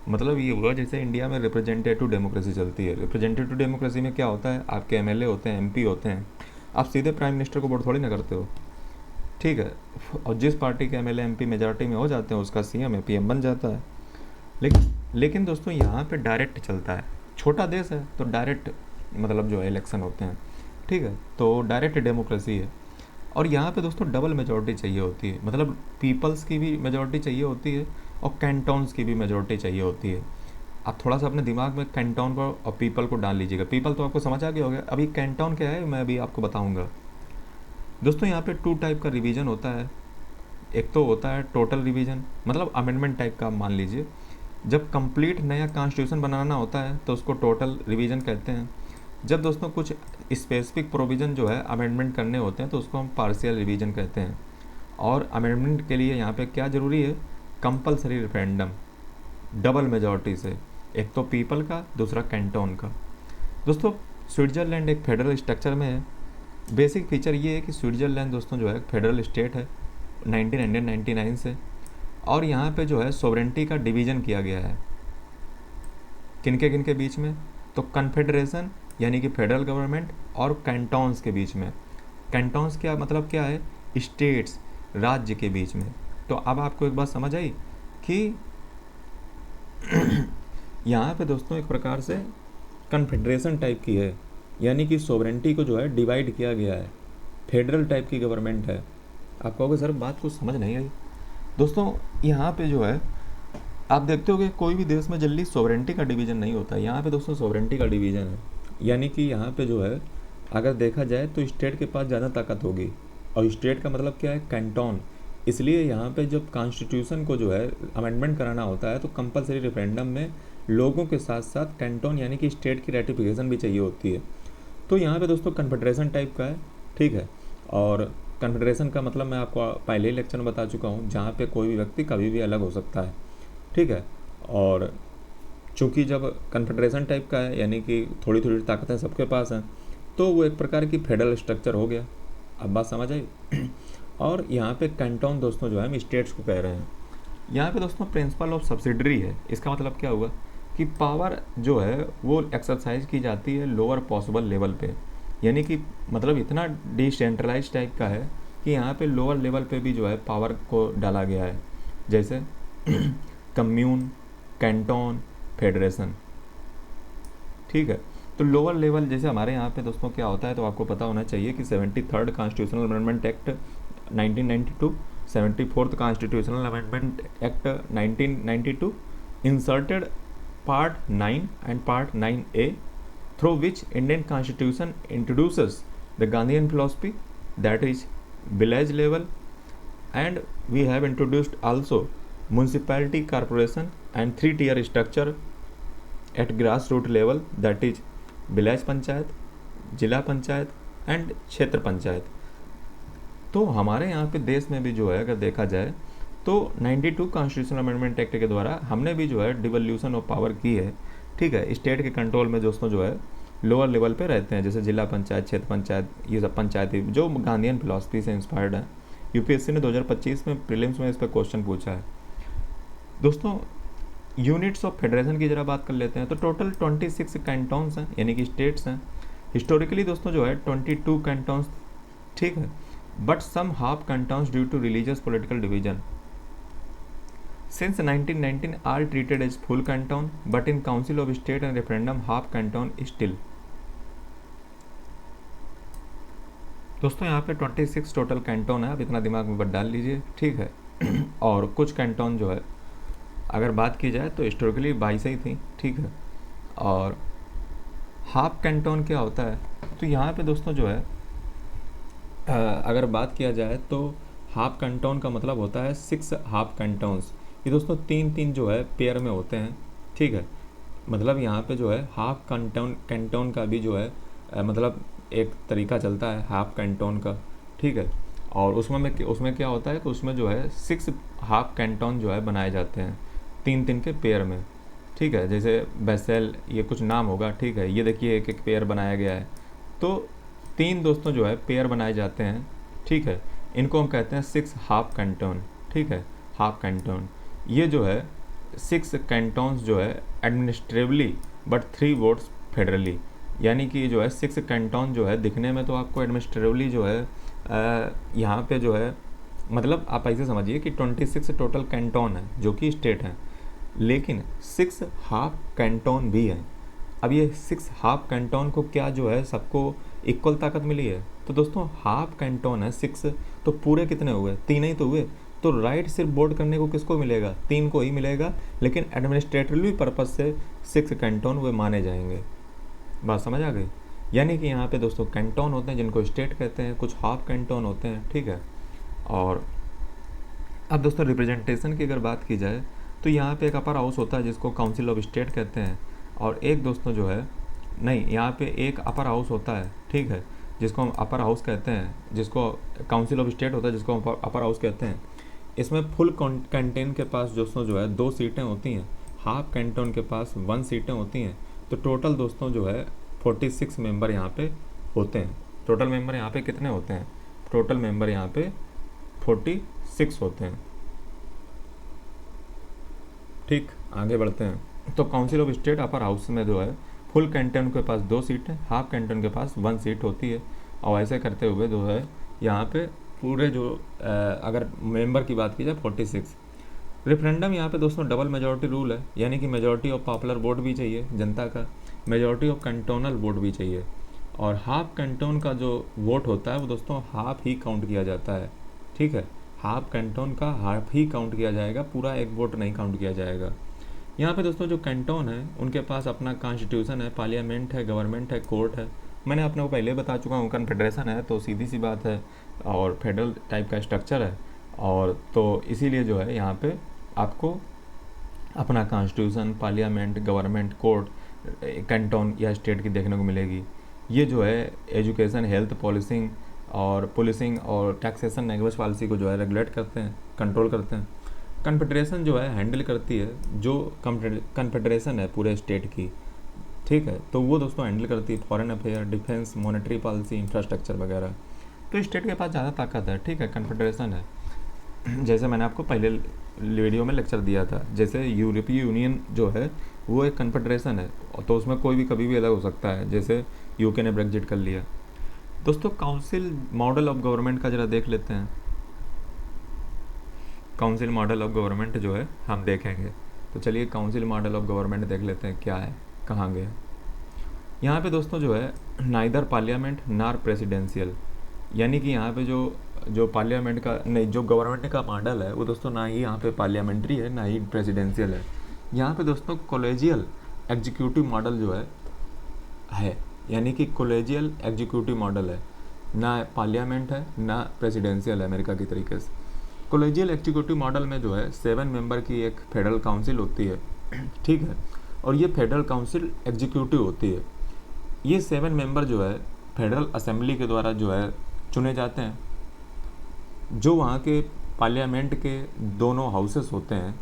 S1: मतलब ये हुआ जैसे इंडिया में रिप्रेजेंटेटिव डेमोक्रेसी चलती है। रिप्रेजेंटेटिव डेमोक्रेसी में क्या होता है, आपके एमएलए होते हैं, एमपी होते हैं, आप सीधे प्राइम मिनिस्टर को वोट थोड़ी ना करते हो, ठीक है। और जिस पार्टी के एमएलए एमपी मेजॉरिटी में हो जाते हैं उसका सीएम या पीएम बन जाता है। लेकिन दोस्तों यहाँ पे डायरेक्ट चलता है, छोटा देश है तो डायरेक्ट मतलब जो है इलेक्शन होते हैं, ठीक है। तो डायरेक्ट डेमोक्रेसी है, और यहाँ पे दोस्तों डबल मेजॉरिटी चाहिए होती है, मतलब पीपल्स की भी मेजॉरिटी चाहिए होती है और कैंटोन्स की भी मेजॉरिटी चाहिए होती है। आप थोड़ा सा अपने दिमाग में कैंटोन को और पीपल को डाल लीजिएगा। पीपल तो आपको समझ आ गया होगा, अभी कैंटोन क्या है मैं अभी आपको बताऊँगा। दोस्तों यहाँ पे 2 टाइप का रिवीजन होता है। एक तो होता है टोटल रिवीजन, मतलब अमेंडमेंट टाइप का, आप मान लीजिए जब कंप्लीट नया कॉन्स्टिट्यूशन बनाना होता है तो उसको टोटल रिवीजन कहते हैं। जब दोस्तों कुछ स्पेसिफिक प्रोविज़न जो है अमेंडमेंट करने होते हैं तो उसको हम पार्शियल रिवीजन कहते हैं। और अमेंडमेंट के लिए यहाँ पे क्या ज़रूरी है? कंपलसरी रेफरेंडम डबल मेजॉरिटी से, एक तो पीपल का, दूसरा कैंटोन का। दोस्तों स्विट्ज़रलैंड एक फेडरल स्ट्रक्चर में है। बेसिक फीचर ये है कि स्विट्ज़रलैंड दोस्तों जो है फेडरल स्टेट है 1999 से, और यहाँ पे जो है सोवरेंटी का डिवीज़न किया गया है किन के बीच में? तो कन्फेडरेशन यानी कि फेडरल गवर्नमेंट और कैंटोन्स के बीच में। कैंटोन्स क्या मतलब क्या है? स्टेट्स, राज्य के बीच में। तो अब आपको एक बात समझ आई कि यहाँ पे दोस्तों एक प्रकार से कन्फेडरेशन टाइप की है, यानी कि सोवरेंटी को जो है डिवाइड किया गया है, फेडरल टाइप की गवर्नमेंट है। आप कहोगे सर बात कुछ समझ नहीं आई। दोस्तों यहाँ पे जो है आप देखते हो कि कोई भी देश में जल्दी सोवरेंटी का डिवीज़न नहीं होता, यहाँ पे दोस्तों सोवरेंटी का डिवीज़न है। यानी कि यहाँ पे जो है अगर देखा जाए तो स्टेट के पास ज़्यादा ताकत होगी, और स्टेट का मतलब क्या है, कैंटोन। इसलिए यहाँ पे जब कॉन्स्टिट्यूशन को जो है अमेंडमेंट कराना होता है तो कंपलसरी रेफरेंडम में लोगों के साथ साथ कैंटोन यानी कि स्टेट की रेटिफिकेशन भी चाहिए होती है। तो यहाँ पे दोस्तों कन्फेडरेशन टाइप का है, ठीक है। और कन्फेडरेशन का मतलब मैं आपको पहले ही लेक्चर में बता चुका हूँ, जहाँ पे कोई भी व्यक्ति कभी भी अलग हो सकता है, ठीक है। और चूँकि जब कन्फेडरेशन टाइप का है यानी कि थोड़ी थोड़ी ताकतें सबके पास हैं, तो वो एक प्रकार की फेडरल स्ट्रक्चर हो गया। अब बात समझ आई। और यहाँ पे कैंटोन दोस्तों जो है हम स्टेट्स को कह रहे हैं। यहाँ पे दोस्तों प्रिंसिपल ऑफ सब्सिडरी है। इसका मतलब क्या हुआ कि पावर जो है वो एक्सरसाइज की जाती है लोअर पॉसिबल लेवल पे, यानी कि मतलब इतना डिसेंट्रलाइज टाइप का है कि यहाँ पे लोअर लेवल पे भी जो है पावर को डाला गया है, जैसे कम्यून, कैंटोन, फेडरेशन, ठीक है। तो लोअर लेवल जैसे हमारे यहाँ पे दोस्तों क्या होता है, तो आपको पता होना चाहिए कि 73rd constitutional amendment act 1992, 74th constitutional amendment act 1992 inserted part 9 and part 9A, through which Indian Constitution introduces the Gandhian philosophy, that is village level, and we have introduced also municipality, corporation and three-tier structure at grassroots level, that is village panchayat, जिला panchayat and क्षेत्र पंचायत। तो हमारे यहाँ पे देश में भी जो है अगर देखा जाए तो 92 कॉन्स्टिट्यूशनल अमेंडमेंट एक्ट के द्वारा हमने भी जो है डिवोल्यूशन ऑफ पावर की है, ठीक है। स्टेट के कंट्रोल में दोस्तों जो है लोअर लेवल पे रहते हैं, जैसे जिला पंचायत, क्षेत्र पंचायत, ये सब पंचायती जो गांधीयन फिलॉसफी से इंस्पायर्ड है। यूपीएससी ने 2025 में प्रीलिम्स में इस पर क्वेश्चन पूछा है। दोस्तों यूनिट्स ऑफ फेडरेशन की जरा बात कर लेते हैं। तो टोटल 26 कैंटोन्स हैं यानी कि स्टेट्स हैं। हिस्टोरिकली दोस्तों जो है 22 कैंटोन्स, ठीक है, but some half cantons due to religious political division. Since 1919 all treated as full canton, but in Council of State and referendum half canton still। दोस्तों यहाँ पे 26 टोटल कैंटोन है, आप इतना दिमाग में बट डाल लीजिए, ठीक है। और कुछ कैंटोन जो है अगर बात की जाए तो हिस्टोरिकली 22 ही थी, ठीक है। और हाफ कैंटोन क्या होता है, तो यहाँ पे दोस्तों जो है अगर बात किया जाए तो हाफ कैंटोन का मतलब होता है 6 हाफ कैंटोन्स। ये दोस्तों 3-3 जो है पेयर में होते हैं, ठीक है। मतलब यहाँ पे जो है हाफ कैंटोन का भी जो है मतलब एक तरीका चलता है हाफ कैंटोन का, ठीक है। और उसमें क्या होता है कि उसमें जो है 6 हाफ कैंटोन जो है बनाए जाते हैं 3-3 के पेयर में, ठीक है। जैसे बेसेल, ये कुछ नाम होगा, ठीक है। ये देखिए एक एक पेयर बनाया गया है, तो 3 दोस्तों जो है पेयर बनाए जाते हैं, ठीक है। इनको हम कहते हैं 6 हाफ कैंटोन, ठीक है, हाफ कैंटोन। ये जो है 6 कैंटोन्स जो है एडमिनिस्ट्रेटिवली बट 3 वोट्स फेडरली, यानी कि जो है 6 कैंटोन जो है दिखने में तो आपको एडमिनिस्ट्रेटिवली जो है यहाँ पे जो है मतलब आप ऐसे समझिए कि 26 टोटल कैंटोन है जो कि स्टेट हैं, लेकिन 6 हाफ कैंटोन भी हैं। अब ये 6 हाफ कैंटोन को क्या जो है सबको इक्वल ताकत मिली है, तो दोस्तों हाफ कैंटोन है 6, तो पूरे कितने हुए, 3 ही तो हुए। तो राइट सिर्फ बोर्ड करने को किसको मिलेगा, 3 को ही मिलेगा, लेकिन एडमिनिस्ट्रेटिवली पर्पज से 6 कैंटोन वे माने जाएंगे। बात समझ आ गई। यानी कि यहाँ पे दोस्तों कैंटोन होते हैं जिनको स्टेट कहते हैं, कुछ हाफ कैंटोन होते हैं, ठीक है। और अब दोस्तों रिप्रेजेंटेशन की अगर बात की जाए तो यहाँ पे एक अपर हाउस होता है जिसको काउंसिल ऑफ स्टेट कहते हैं, और एक दोस्तों जो है नहीं, यहाँ पे एक अपर हाउस होता है, ठीक है, जिसको हम अपर हाउस कहते हैं, जिसको काउंसिल ऑफ स्टेट होता है जिसको हम अपर हाउस कहते हैं। इसमें फुल कैंटोन के पास दोस्तों जो है 2 सीटें होती हैं, हाफ कैंटोन के पास 1 सीटें होती हैं। तो टोटल दोस्तों जो है 46 मेंबर यहाँ पे होते हैं। टोटल मेंबर यहाँ पे कितने होते हैं, टोटल मेंबर यहाँ पे 46 होते हैं, ठीक। आगे बढ़ते हैं। तो council of state upper house में जो है फुल कैंटोन के पास 2 सीटें, हाफ कैंटोन के पास 1 सीट होती है। और ऐसे करते हुए जो है यहाँ पे पूरे जो अगर मेंबर की बात की जाए 46, रेफरेंडम यहाँ पे दोस्तों डबल मेजॉरिटी रूल है, यानी कि मेजॉरिटी ऑफ पॉपुलर वोट भी चाहिए जनता का, मेजॉरिटी ऑफ कैंटोनल वोट भी चाहिए, और हाफ कैंटोन का जो वोट होता है वो दोस्तों हाफ ही काउंट किया जाता है। ठीक है, हाफ कैंटोन का हाफ ही काउंट किया जाएगा, पूरा एक वोट नहीं काउंट किया जाएगा। यहाँ पे दोस्तों जो कैंटोन है उनके पास अपना कॉन्स्टिट्यूशन है, पार्लियामेंट है, गवर्नमेंट है, कोर्ट है। मैंने अपने को पहले बता चुका हूँ, कन्फेडरेशन है तो सीधी सी बात है, और फेडरल टाइप का स्ट्रक्चर है, और तो इसीलिए जो है यहाँ पे आपको अपना constitution, parliament, government, court Canton या स्टेट की देखने को मिलेगी। ये जो है एजुकेशन, हेल्थ, पुलिसिंग और टैक्सेशन, लैंग्वेज पॉलिसी को जो है रेगुलेट करते हैं, कंट्रोल करते हैं। कन्फेडरेशन जो है हैंडल करती है जो कन्फेडरेशन है पूरे स्टेट की। ठीक है, तो वो दोस्तों हैंडल करती है foreign affair, defence, monetary policy, infrastructure वगैरह। तो स्टेट के पास ज़्यादा ताकत है। ठीक है, कन्फेडरेशन है। जैसे मैंने आपको पहले वीडियो में लेक्चर दिया था, जैसे यूरोपीय यूनियन जो है वो एक कन्फेडरेशन है, तो उसमें कोई भी कभी भी अलग हो सकता है, जैसे यूके ने ब्रेग्जिट कर लिया। दोस्तों काउंसिल मॉडल ऑफ गवर्नमेंट का ज़रा देख लेते हैं। काउंसिल मॉडल ऑफ गवर्नमेंट जो है हम देखेंगे, तो चलिए काउंसिल मॉडल ऑफ गवर्नमेंट देख लेते हैं क्या है, कहाँ गए। यहाँ पे दोस्तों जो है नाइदर पार्लियामेंट नार प्रेसिडेंशियल, यानी कि यहाँ पे जो पार्लियामेंट का नहीं, जो गवर्नमेंट का मॉडल है वो दोस्तों ना ही यहाँ पे पार्लियामेंट्री है ना ही प्रेसिडेंशियल है। यहाँ पे दोस्तों कॉलेजियल एग्जीक्यूटिव मॉडल जो है, यानी कि कॉलेजियल एग्जीक्यूटिव मॉडल है, ना पार्लियामेंट है ना प्रेसिडेंशियल है अमेरिका की तरीके से। कॉलेजियल एग्जीक्यूटिव मॉडल में जो है 7 मेंबर की एक फेडरल काउंसिल होती है। ठीक है, और ये फेडरल काउंसिल एग्जीक्यूटिव होती है। ये 7 मेंबर जो है फेडरल असेंबली के द्वारा जो है चुने जाते हैं। जो वहाँ के पार्लियामेंट के दोनों हाउसेस होते हैं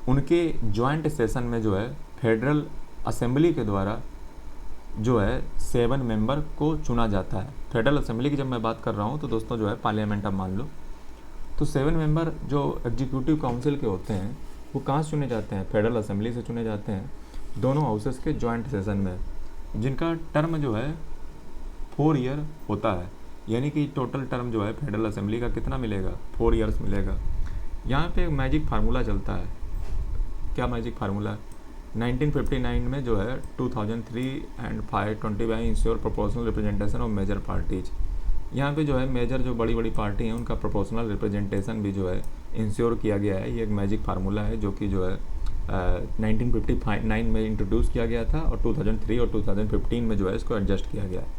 S1: उनके जॉइंट सेशन में जो है फेडरल असेंबली के द्वारा जो है 7 मेंबर को चुना जाता है। फेडरल असेंबली की जब मैं बात कर रहा हूँ तो दोस्तों जो है पार्लियामेंट आप मान लो, तो 7 मेंबर जो एग्जीक्यूटिव काउंसिल के होते हैं वो कहाँ से चुने जाते हैं? फेडरल असेंबली से चुने जाते हैं, दोनों हाउसेस के जॉइंट सेशन में, जिनका टर्म जो है 4 ईयर होता है। यानी कि टोटल टर्म जो है फेडरल असेंबली का कितना मिलेगा? 4 ईयर्स मिलेगा। यहाँ पे एक मैजिक फार्मूला चलता है। क्या मैजिक फार्मूला? 1959 में जो है 2003 and 525 ensure proportional representation of major parties. यहाँ पे जो है मेजर जो बड़ी बड़ी पार्टी हैं उनका प्रोपोर्शनल रिप्रेजेंटेशन भी जो है इंश्योर किया गया है। ये एक मैजिक फार्मूला है जो कि जो है 1959 में इंट्रोड्यूस किया गया था, और 2003 और 2015 में जो है इसको एडजस्ट किया गया है।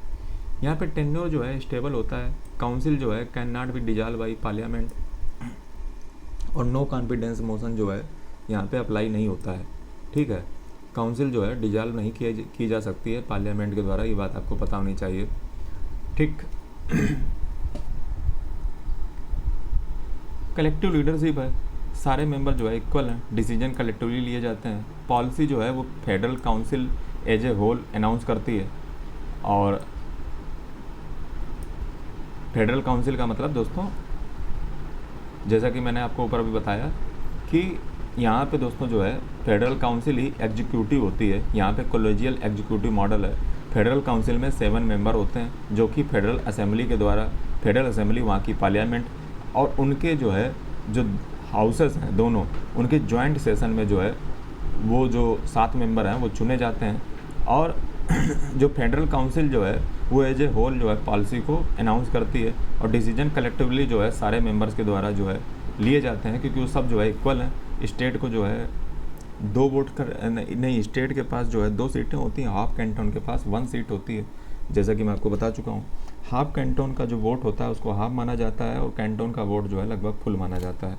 S1: यहाँ पे टेन्योर जो है स्टेबल होता है। काउंसिल जो है can not be dissolve by parliament, और नो कॉन्फिडेंस मोशन जो है यहाँ पे अप्लाई नहीं होता है। ठीक है, काउंसिल जो है डिजॉल्व नहीं की जा सकती है पार्लियामेंट के द्वारा, ये बात आपको पता होनी चाहिए। ठीक कलेक्टिव लीडरशिप है, सारे मेंबर जो है इक्वल हैं, डिसीजन कलेक्टिवली लिए जाते हैं। पॉलिसी जो है वो federal council as a whole announce करती है, और फेडरल काउंसिल का मतलब दोस्तों जैसा कि मैंने आपको ऊपर भी बताया कि यहाँ पे दोस्तों जो है फेडरल काउंसिल ही एग्जीक्यूटिव होती है। यहाँ पे कॉलेजियल एग्जीक्यूटिव मॉडल है। फेडरल काउंसिल में 7 मेंबर होते हैं जो कि फेडरल असेंबली के द्वारा, फेडरल असेंबली वहाँ की पार्लियामेंट और उनके जो है जो हाउसेस हैं दोनों, उनके जॉइंट सेशन में जो है वो जो 7 मेंबर हैं वो चुने जाते हैं। और जो फेडरल काउंसिल जो है वो एज ए होल जो है पॉलिसी को अनाउंस करती है, और डिसीजन कलेक्टिवली जो है सारे मेंबर्स के द्वारा जो है लिए जाते हैं, क्योंकि वो सब जो है इक्वल हैं। स्टेट को जो है 2 वोट कर नहीं, स्टेट के पास जो है 2 सीटें होती हैं, हाफ कैंटोन के पास 1 सीट होती है, जैसा कि मैं आपको बता चुका हूँ। हाफ कैंटोन का जो वोट होता है उसको हाफ माना जाता है, और कैंटोन का वोट जो है लगभग फुल माना जाता है।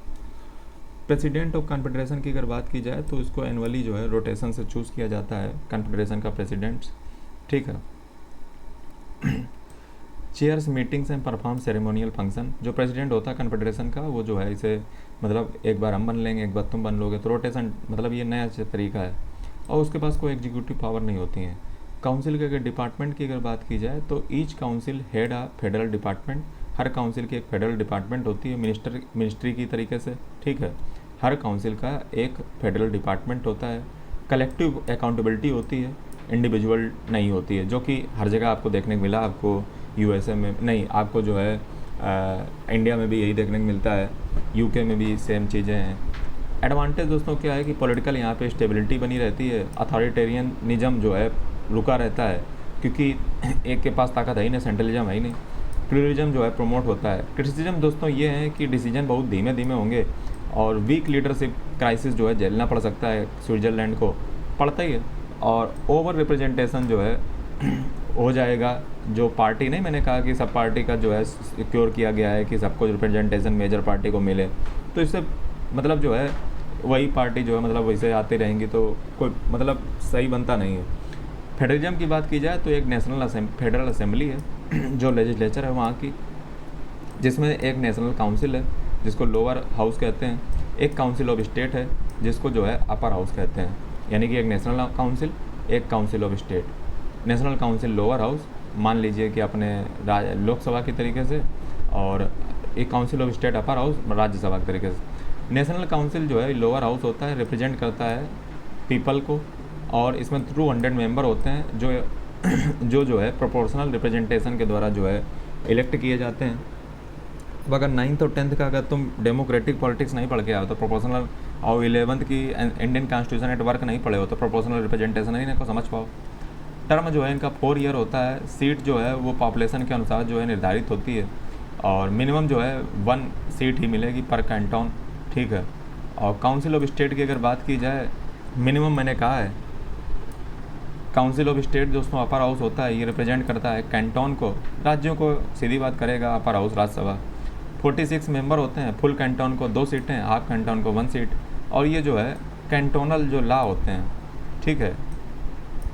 S1: प्रेसिडेंट ऑफ कॉन्फेडरेशन की अगर बात की जाए तो इसको एनुअली जो है रोटेशन से चूज़ किया जाता है कॉन्फेडरेशन का प्रेसिडेंट। ठीक है, chairs meetings and perform ceremonial function. जो प्रेसिडेंट होता है कॉन्फेडरेशन का वो जो है इसे मतलब एक बार हम बन लेंगे, एक बार तुम बन लोगे, तो रोटेशन मतलब ये नया तरीका है, और उसके पास कोई एग्जीक्यूटिव पावर नहीं होती है। काउंसिल के अगर डिपार्टमेंट की अगर बात की जाए तो ईच काउंसिल हेड आ फेडरल डिपार्टमेंट। हर काउंसिल की एक फेडरल डिपार्टमेंट होती है मिनिस्ट्री की तरीके से। ठीक है, हर काउंसिल का एक फेडरल डिपार्टमेंट होता है। कलेक्टिव अकाउंटेबिलिटी होती है, इंडिविजुअल नहीं होती है, जो कि हर जगह आपको देखने को मिला। आपको यूएसए में नहीं, आपको जो है इंडिया में भी यही देखने को मिलता है, यूके में भी सेम चीज़ें हैं। एडवांटेज दोस्तों क्या है कि पॉलिटिकल यहाँ पे स्टेबिलिटी बनी रहती है, अथॉरिटेरियनिज्म जो है रुका रहता है, क्योंकि एक के पास ताकत है ही नहीं, सेंट्रलिज्म है ही नहीं। प्लूरलिज्म जो है प्रमोट होता है। क्रिटिसिज्म दोस्तों ये है कि डिसीजन बहुत धीमे धीमे होंगे और वीक लीडरशिप क्राइसिस जो है झेलना पड़ सकता है, स्विट्ज़रलैंड को पड़ता ही है। और ओवर रिप्रेजेंटेशन जो है हो जाएगा, जो पार्टी नहीं, मैंने कहा कि सब पार्टी का जो है सिक्योर किया गया है कि सबको रिप्रेजेंटेशन मेजर पार्टी को मिले, तो इससे मतलब जो है वही पार्टी जो है मतलब वैसे आती रहेंगी, तो कोई मतलब सही बनता नहीं है। फेडरलिज्म की बात की जाए तो एक फेडरल असेंबली है जो लेजिस्लेचर है वहाँ की, जिसमें एक नेशनल काउंसिल है जिसको लोअर हाउस कहते हैं, एक काउंसिल ऑफ स्टेट है जिसको जो है अपर हाउस कहते हैं। यानी कि एक नेशनल काउंसिल, एक council of state. National council lower house मान लीजिए कि अपने लोकसभा के तरीके से, और एक council of state upper house Rajya Sabha के तरीके से। नेशनल काउंसिल जो है लोअर हाउस होता है, रिप्रेजेंट करता है पीपल को, और इसमें 200 मेंबर होते हैं जो है प्रोपोर्शनल रिप्रेजेंटेशन के द्वारा जो है इलेक्ट किए जाते हैं। अब अगर 9th और 10th का अगर तुम डेमोक्रेटिक पॉलिटिक्स नहीं पढ़ के आओ तो प्रोपोर्शनल, और 11th की इंडियन कॉन्स्टिट्यूशन एट वर्क नहीं पढ़े हो तो प्रोपोर्शनल रिप्रेजेंटेशन ही नहीं को समझ पाओ। टर्म जो है इनका 4 ईयर होता है। सीट जो है वो पॉपुलेशन के अनुसार जो है निर्धारित होती है, और मिनिमम जो है 1 सीट ही मिलेगी पर कैंटन, ठीक है। और काउंसिल ऑफ स्टेट की अगर बात की जाए, मिनिमम मैंने कहा है, काउंसिल ऑफ स्टेट दोस्तों अपर हाउस होता है, ये रिप्रेजेंट करता है कैंटन को, राज्यों को सीधी बात करेगा अपर हाउस राज्यसभा। 46 मेंबर होते हैं, फुल कैंटन को 2 सीटें, हाफ कैंटन को 1 सीट, और ये जो है कैंटोनल जो लॉ होते हैं, ठीक है,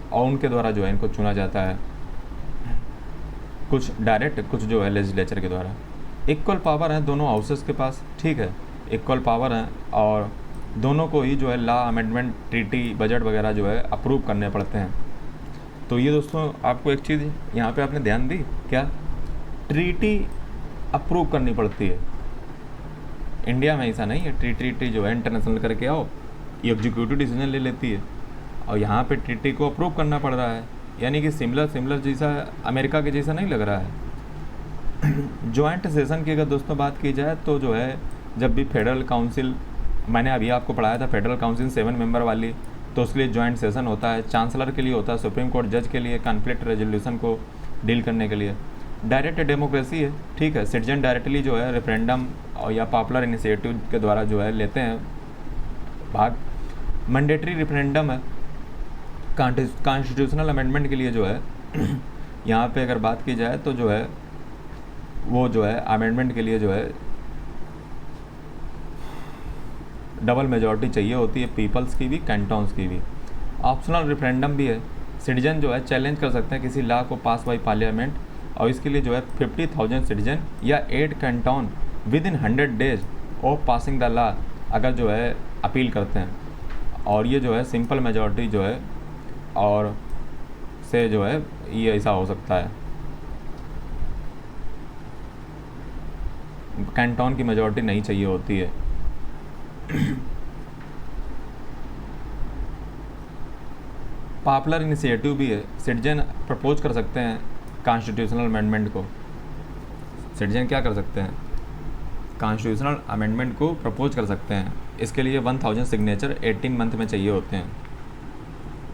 S1: और उनके द्वारा जो है इनको चुना जाता है, कुछ डायरेक्ट, कुछ जो है लेजिस्लेचर के द्वारा। इक्वल पावर है दोनों हाउसेस के पास, ठीक है, इक्वल पावर है, और दोनों को ही जो है लॉ अमेंडमेंट, ट्रीटी, बजट वगैरह जो है अप्रूव करने पड़ते हैं। तो ये दोस्तों आपको एक चीज़ यहाँ पे आपने ध्यान दी क्या, ट्रीटी अप्रूव करनी पड़ती है। इंडिया में ऐसा नहीं है, ट्रीटी जो है इंटरनेशनल करके आओ, ये एग्जीक्यूटिव डिसीजन ले लेती है, और यहाँ पे ट्रीटी को अप्रूव करना पड़ रहा है। यानी कि सिमिलर जैसा अमेरिका के जैसा नहीं लग रहा है। जॉइंट सेशन की अगर दोस्तों बात की जाए तो जो है जब भी फेडरल काउंसिल, मैंने अभी आपको पढ़ाया था फेडरल काउंसिल 7 मेंबर वाली, तो उसके लिए जॉइंट सेशन होता है। चांसलर के लिए होता है, सुप्रीम कोर्ट जज के लिए कॉन्फ्लिक्ट रेजोल्यूशन को डील करने के लिए। डायरेक्ट डेमोक्रेसी है, ठीक है, सिटीजन डायरेक्टली जो है रेफरेंडम और या पॉपुलर इनिशिएटिव के द्वारा जो है लेते हैं भाग। मैंडेटरी रेफरेंडम है। कॉन्स्टिट्यूशनल अमेंडमेंट के लिए जो है यहाँ पे अगर बात की जाए तो जो है वो जो है अमेंडमेंट के लिए जो है डबल मेजॉरिटी चाहिए होती है, पीपल्स की भी, कैंटन्स की भी। ऑप्शनल रेफरेंडम भी है। सिटीजन जो है चैलेंज कर सकते हैं किसी लॉ को पास बाई पार्लियामेंट, और इसके लिए जो है 50,000 सिटीजन या 8 Canton with in 100 days of passing the law अगर जो है अपील करते हैं, और ये जो है सिंपल मेजॉरिटी जो है और से जो है ये ऐसा हो सकता है। कैंटन की मेजॉरिटी नहीं चाहिए होती है। पॉपुलर इनिशिएटिव भी है। सिटीजन प्रपोज कर सकते हैं कॉन्स्टिट्यूशनल अमेंडमेंट को। सिटीजन क्या कर सकते हैं, कॉन्स्टिट्यूशनल अमेंडमेंट को प्रपोज कर सकते हैं। इसके लिए 1000 सिग्नेचर 18 मंथ में चाहिए होते हैं,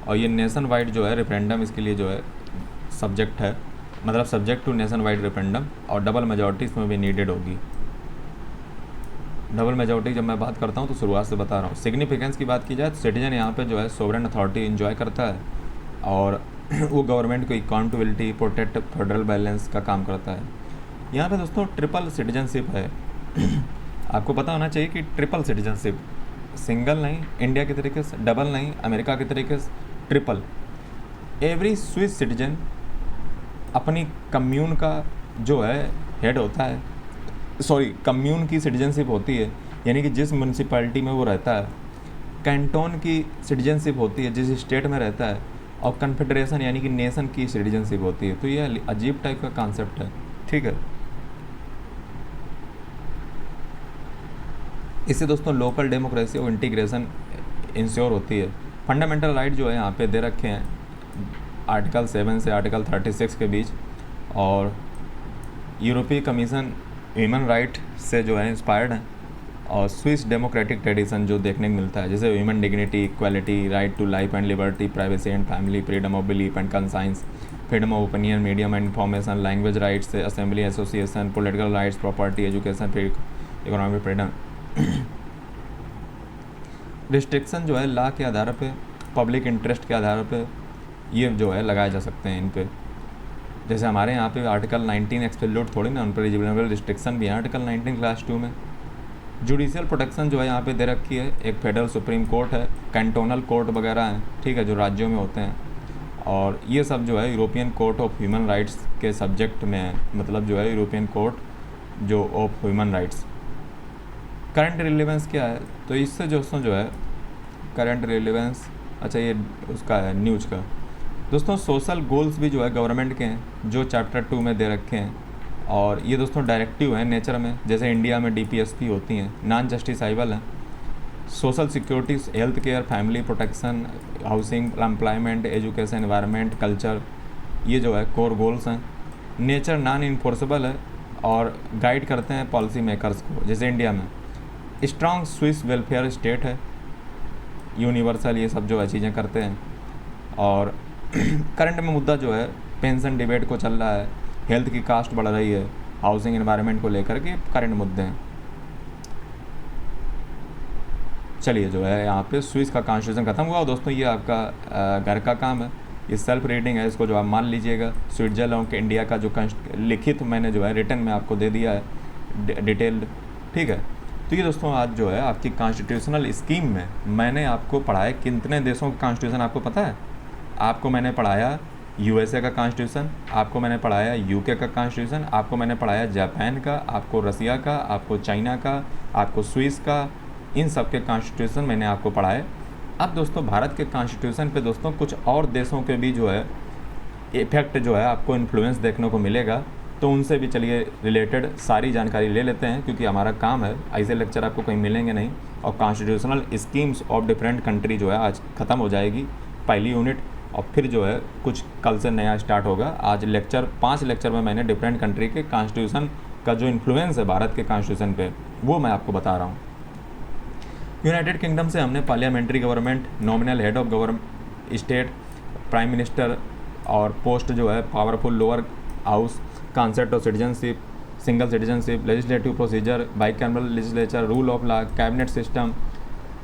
S1: और ये नेशन वाइड जो है रेफरेंडम इसके लिए जो है सब्जेक्ट है, मतलब subject to nationwide referendum, और डबल मेजॉरिटी इसमें भी नीडेड होगी। डबल मेजॉरिटी जब मैं बात करता हूँ तो शुरुआत से बता रहा हूँ। सिग्निफिकेंस की बात की जाए तो सिटीजन यहाँ पे जो है सोवरेन अथॉरिटी एंजॉय करता है, और वो गवर्नमेंट को अकाउंटेबिलिटी, प्रोटेक्ट फेडरल बैलेंस का काम करता है। यहाँ पे दोस्तों ट्रिपल सिटीजनशिप है। आपको पता होना चाहिए कि ट्रिपल सिटीजनशिप, सिंगल नहीं इंडिया के तरीके से, डबल नहीं अमेरिका के तरीके से, ट्रिपल। एवरी स्विस सिटीजन अपनी कम्यून का जो है हेड होता है, कम्यून की सिटीजनशिप होती है, यानी कि जिस म्यूनसिपैलिटी में वो रहता है। कैंटोन की सिटीजनशिप होती है जिस स्टेट में रहता है, और कन्फेडरेशन यानी कि नेशन की सिटीजनशिप होती है। तो ये अजीब टाइप का कॉन्सेप्ट है, ठीक है। इससे दोस्तों लोकल डेमोक्रेसी और इंटीग्रेशन इंश्योर होती है। फंडामेंटल राइट जो है यहाँ पे दे रखे हैं आर्टिकल 7 से आर्टिकल 36 के बीच, और यूरोपीय कमीशन ह्यूमन राइट से जो है इंस्पायर्ड है। और स्विस डेमोक्रेटिक ट्रेडिशन जो देखने को मिलता है, जैसे human dignity, equality, right to life and liberty, privacy and family, freedom of belief and conscience, freedom of opinion, medium and information, language rights, assembly association, political rights, property, education, economic freedom. Restriction जो है law के आधार पे, public interest के आधार पे ये जो है लगाए जा सकते हैं इन पे। जैसे हमारे यहाँ पे आर्टिकल 19 एक्सपेल्यूट थोड़ी ना, उन पर रिजनेबल रिस्ट्रिक्शन भी है आर्टिकल 19 क्लास 2 में। जुडिशियल प्रोटेक्शन जो है यहाँ पे दे रखी है, एक फेडरल सुप्रीम कोर्ट है, कैंटोनल कोर्ट वगैरह हैं, ठीक है, जो राज्यों में होते हैं, और ये सब जो है European court of human rights के सब्जेक्ट में है, मतलब जो है यूरोपियन कोर्ट जो of human rights. Current relevance क्या है, तो इससे दोस्तों जो है करंट रिलेवेंस, अच्छा ये उसका है न्यूज़ का। दोस्तों सोशल गोल्स भी जो है गवर्नमेंट के हैं, जो चैप्टर 2 में दे रखे हैं, और ये दोस्तों डायरेक्टिव है नेचर में, जैसे इंडिया में DPSP होती हैं, नॉन जस्टिसाइबल हैं। Social security, health care, family protection, housing, employment, education, environment, culture, ये जो है कोर गोल्स हैं। नेचर नॉन इन्फोर्सेबल है और गाइड करते हैं पॉलिसी मेकर्स को, जैसे इंडिया में स्ट्रॉन्ग स्विस वेलफेयर स्टेट है, यूनिवर्सल, ये सब जो है चीज़ें करते हैं। और करंट में मुद्दा जो है पेंशन डिबेट को चल रहा है, हेल्थ की कास्ट बढ़ रही है, हाउसिंग एनवायरनमेंट को लेकर के करंट मुद्दे हैं। चलिए जो है यहाँ पे स्विस का कॉन्स्टिट्यूशन खत्म हुआ, और दोस्तों ये आपका घर का काम है, ये सेल्फ रीडिंग है, इसको जो आप मान लीजिएगा। स्विट्जरलैंड के इंडिया का जो लिखित मैंने जो है रिटर्न में आपको दे दिया है डिटेल्ड, ठीक है। तो ये दोस्तों आज जो है आपकी कॉन्स्टिट्यूशनल स्कीम में मैंने आपको पढ़ाया कितने देशों का कॉन्स्टिट्यूशन आपको पता है। आपको मैंने पढ़ाया USA का कॉन्स्टिट्यूशन, आपको मैंने पढ़ाया UK का कॉन्स्टिट्यूशन, आपको मैंने पढ़ाया जापान का, आपको रसिया का, आपको चाइना का, आपको स्विस का, इन सब के कॉन्स्टिट्यूशन मैंने आपको पढ़ाए। अब दोस्तों भारत के कॉन्स्टिट्यूशन पे दोस्तों कुछ और देशों के भी जो है इफेक्ट जो है आपको इन्फ्लुएंस देखने को मिलेगा, तो उनसे भी चलिए रिलेटेड सारी जानकारी ले लेते हैं, क्योंकि हमारा काम है, ऐसे लेक्चर आपको कहीं मिलेंगे नहीं। और constitutional schemes of different country जो है आज ख़त्म हो जाएगी पहली यूनिट, और फिर जो है कुछ कल से नया स्टार्ट होगा। आज लेक्चर 5 लेक्चर में मैंने डिफरेंट कंट्री के कॉन्स्टिट्यूशन का जो इन्फ्लुएंस है भारत के कॉन्स्टिट्यूशन पे, वो मैं आपको बता रहा हूँ। यूनाइटेड किंगडम से हमने parliamentary government, nominal head of government state, prime minister, और पोस्ट जो है powerful lower house, concept of citizenship, single citizenship, legislative procedure, bicameral legislature, rule of law, cabinet system,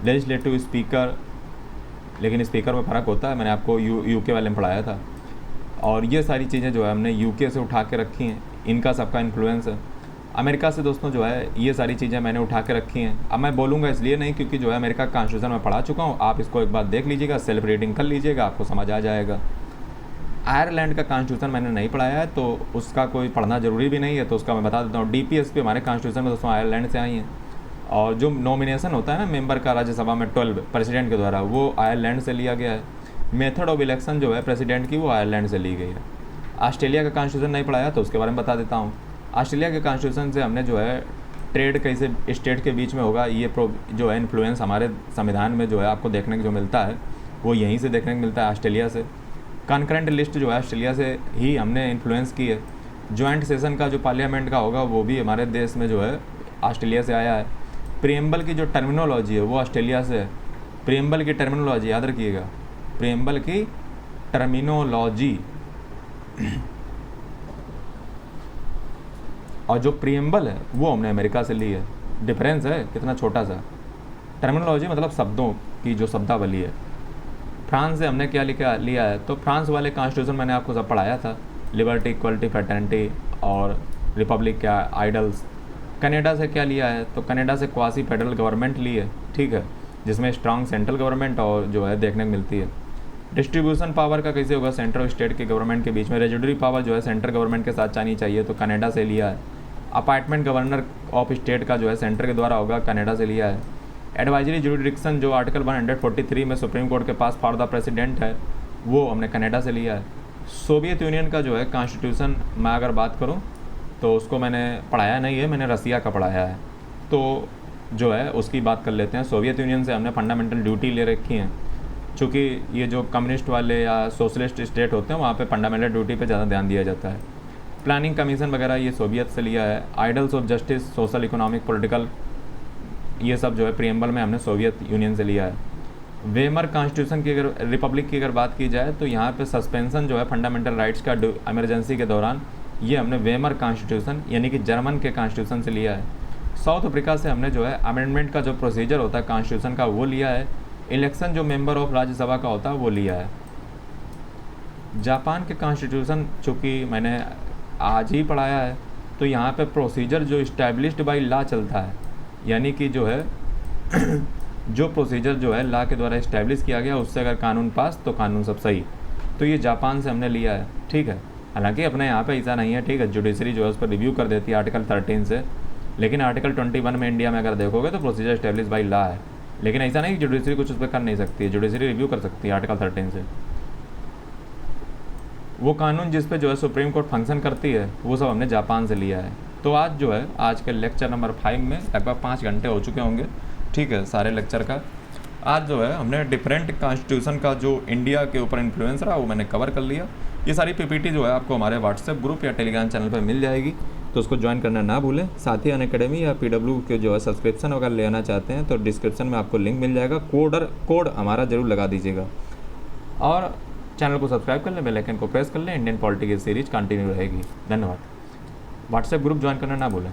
S1: legislative speaker, लेकिन speaker में फ़र्क होता है, मैंने आपको UK वाले में पढ़ाया था। और ये सारी चीज़ें जो है हमने UK से उठा के रखी हैं, इनका सबका इन्फ्लुएंस है। अमेरिका से दोस्तों जो है ये सारी चीज़ें मैंने उठा के रखी हैं। अब मैं बोलूँगा इसलिए नहीं क्योंकि जो है अमेरिका का कॉन्स्टिट्यूशन मैं पढ़ा चुका हूँ, आप इसको एक बार देख लीजिएगा, सेल्फ रीडिंग कर लीजिएगा, आपको समझ आ जाएगा। आयरलैंड का कॉन्स्टिट्यूशन मैंने नहीं पढ़ाया है, तो उसका कोई पढ़ना ज़रूरी भी नहीं है, तो उसका मैं बता देता हूँ। DPSP हमारे कॉन्स्टिट्यूशन में दोस्तों आयरलैंड से आई हैं, और जो नॉमिनेशन होता है ना मेंबर का राज्यसभा में 12 प्रेसिडेंट के द्वारा, वो आयरलैंड से लिया गया है। मेथड ऑफ इलेक्शन जो है प्रेसिडेंट की, वो आयरलैंड से ली गई है। ऑस्ट्रेलिया का कॉन्स्टिट्यूशन नहीं पढ़ाया, तो उसके बारे में बता देता हूँ। ऑस्ट्रेलिया के कॉन्स्टिट्यूशन से हमने जो है ट्रेड कैसे स्टेट के बीच में होगा, ये जो है इन्फ्लुएंस हमारे संविधान में जो है आपको देखने को जो मिलता है, वो यहीं से देखने को मिलता है, ऑस्ट्रेलिया से। कॉन्करेंट लिस्ट जो है ऑस्ट्रेलिया से ही हमने इन्फ्लुएंस की है। जॉइंट सेशन का जो पार्लियामेंट का होगा, वो भी हमारे देश में जो है ऑस्ट्रेलिया से आया है। प्रीएम्बल की जो टर्मिनोलॉजी है वो ऑस्ट्रेलिया से है। प्रीएम्बल की टर्मिनोलॉजी याद रखिएगा, प्रीएम्बल की टर्मिनोलॉजी। और जो प्रीएम्बल है वो हमने अमेरिका से ली है। डिफरेंस है कितना छोटा सा। टर्मिनोलॉजी मतलब शब्दों की जो शब्दावली है। फ्रांस से हमने क्या लिया है, तो फ्रांस वाले कॉन्स्टिट्यूशन मैंने आपको सब पढ़ाया था, लिबर्टी, इक्वलिटी, फ्रेटर्निटी और रिपब्लिक क्या आइडल्स। कनाडा से क्या लिया है, तो कनाडा से क्वासी फेडरल गवर्नमेंट ली है, ठीक है, जिसमें स्ट्रांग सेंट्रल गवर्नमेंट और जो है देखने को मिलती है। डिस्ट्रीब्यूशन पावर का कैसे होगा, सेंट्रल और स्टेट के गवर्नमेंट के बीच में। रेजिडरी पावर जो है सेंट्रल गवर्नमेंट के साथ जानी चाहिए, तो कनाडा से लिया है। अपॉइंटमेंट गवर्नर ऑफ स्टेट का जो है सेंटर के द्वारा होगा, कनाडा से लिया है। एडवाइजरी जुरिडिक्शन जो आर्टिकल 143 में सुप्रीम कोर्ट के पास फॉर द प्रेसिडेंट है, वो हमने कनाडा से लिया है। सोवियत यूनियन का जो है कॉन्स्टिट्यूशन मैं अगर बात करूँ तो उसको मैंने पढ़ाया नहीं है, मैंने रसिया का पढ़ाया है, तो जो है उसकी बात कर लेते हैं। सोवियत यूनियन से हमने फंडामेंटल ड्यूटी ले रखी हैं, चूँकि ये जो कम्युनिस्ट वाले या सोशलिस्ट स्टेट होते हैं वहाँ पे फंडामेंटल ड्यूटी पे ज़्यादा ध्यान दिया जाता है। प्लानिंग कमीशन वगैरह ये सोवियत से लिया है। Idols of justice, social, economic, political ये सब जो है प्रियम्बल में हमने सोवियत यूनियन से लिया है। वेमर कॉन्स्टिट्यूशन की अगर रिपब्लिक की अगर बात की जाए तो यहाँ पे सस्पेंशन जो है फंडामेंटल राइट्स का इमरजेंसी के दौरान, ये हमने वेमर कॉन्स्टिट्यूशन यानी कि जर्मन के कॉन्स्टिट्यूशन से लिया है। साउथ अफ्रीका से हमने जो है अमेंडमेंट का जो प्रोसीजर होता है कॉन्स्टिट्यूशन का वो लिया है। इलेक्शन जो मेंबर ऑफ राज्यसभा का होता है वो लिया है। जापान के कॉन्स्टिट्यूशन चूँकि मैंने आज ही पढ़ाया है, तो यहाँ पे प्रोसीजर जो इस्टेब्लिश्ड बाई लॉ चलता है, यानी कि जो है जो प्रोसीजर जो है लॉ के द्वारा इस्टेब्लिश किया गया उससे अगर कानून पास तो कानून सब सही। तो ये जापान से हमने लिया है, ठीक है। हालांकि अपने यहाँ पे ऐसा नहीं है, ठीक है, जुडिशरी जो है उस पर रिव्यू कर देती है आर्टिकल 13 से, लेकिन आर्टिकल 21 में इंडिया में अगर देखोगे तो प्रोसीजर इस्टेब्लिश बाई लॉ है। लेकिन ऐसा नहीं कि जुडिशरी कुछ उस पर कर नहीं सकती है, जुडिशरी रिव्यू कर सकती है आर्टिकल 13 से। वो कानून जिस पे जो है सुप्रीम कोर्ट फंक्शन करती है वो सब हमने जापान से लिया है। तो आज जो है आज के लेक्चर नंबर 5 में लगभग 5 घंटे हो चुके होंगे, ठीक है, सारे लेक्चर का। आज जो है हमने डिफरेंट कॉन्स्टिट्यूशन का जो इंडिया के ऊपर इन्फ्लुएंस रहा वो मैंने कवर कर लिया। ये सारी पीपीटी जो है आपको हमारे व्हाट्सएप ग्रुप या टेलीग्राम चैनल पर मिल जाएगी, तो उसको ज्वाइन करना ना भूलें। साथ ही अनअकैडमी या पीडब्ल्यू के जो है सब्सक्रिप्शन अगर लेना चाहते हैं तो डिस्क्रिप्शन में आपको लिंक मिल जाएगा, कोड हमारा ज़रूर लगा दीजिएगा। और चैनल को सब्सक्राइब कर लें, बेल आइकन को प्रेस कर लें, इंडियन पॉलिटी की सीरीज कंटिन्यू रहेगी। धन्यवाद। व्हाट्सएप ग्रुप ज्वाइन करना ना भूलें।